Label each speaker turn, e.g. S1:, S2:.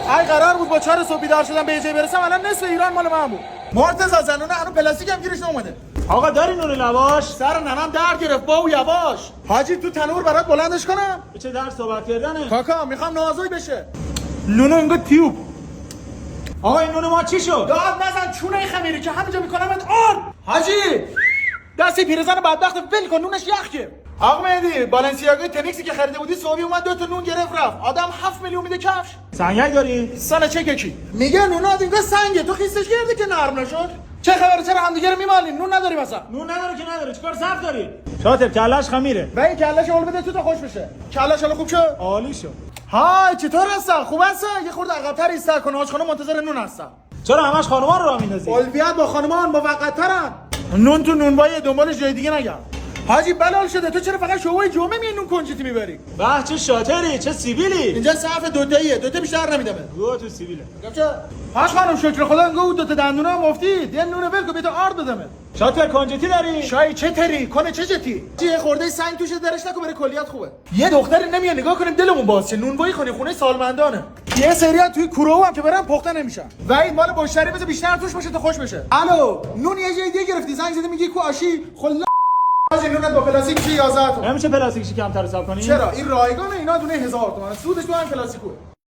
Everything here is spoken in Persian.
S1: ای قرار بود با 4 صبح بیدار شدم به جای برسم الان نصف ایران مال من بود. مرتضی زنونه هنوز پلاستیک هم گیرش نومده.
S2: آقا داری نون لواش؟
S1: سر ننم درد گرفت باو یواش. حاجی تو تنور برات بلندش کنم؟
S2: چه در صحبت کردنه؟
S1: کاکا میخوام نازوی بشه. نونو انگار تیوب.
S2: آقا این نون ما چی شد؟
S1: داد نزن چونه خمیری که همینجا میکنمت آن. حاجی دستی پیرزن بدبخت ول کن نونش یخ که. آقا مهدی بالنسیاگای تنیکسی که خریده بودی صبحی اومد 2 تا نون گرفت رفت. آدم 7 میلیون میده کفش.
S2: سنگک داری؟
S1: سال چه کی؟ میگه نونات انگار سنگه تو خیسش کردی که نرم نشد. چه خبره چرا همدیگه رو میمالین؟ نون نداری مثلا؟
S2: نون نداره که نداره چیکار سخت داری؟ شاطر کلهش خمیره.
S1: و این کلهش اول بده تو تا خوش بشه. کلهش حالا خوب شد؟
S2: عالی شد.
S1: های چطور هستن؟ خوب هستن؟ یه خورده عقب‌تر ایستر کن حاج خانم منتظر نون هستن.
S2: چرا همش خانوما رو راه میندازی؟
S1: اولویت با خانمان موقت‌ترن. نون تو نونوای دنبالش جای دیگه نگم. حاجی بلال شده تو چرا فقط شوهای جمعه می نون کنجتی میبری؟
S2: به چه شاطری چه سیبیلی.
S1: اینجا صف دوتاییه دوتا بیشتر نمیدم.
S2: گو تو سیبیله.
S1: چه؟ حاج خانم شکر خدا انگار دو تا دندونا مفتید. یه نون ول کو بیت آرد بدمه.
S2: شاطر کنجتی داری؟
S1: شای چه تری؟ کنه چه جتی؟ یه خورده سنگ توش درش نکن برای کلیات خوبه. یه دختری نمیاد نگاه کنیم دلمون باز شه. نونوایی خونه خونه سالمندانه. یه سریال توی کورو هم که برام پخته نمیشن. و این مال مشتری بذار بیشتر توش باشه تا خوش بشه. الو نون یه جای دیگه گرفتی زنگ زدی میگی کو آشی خلا حاجی نونت با پلاستیک چه 11 تومن.
S2: نمیشه پلاستیکش کمتر حساب کنی؟
S1: چرا این رایگانه اینا دونه 1000 تومن سودش تو هم پلاستیکه.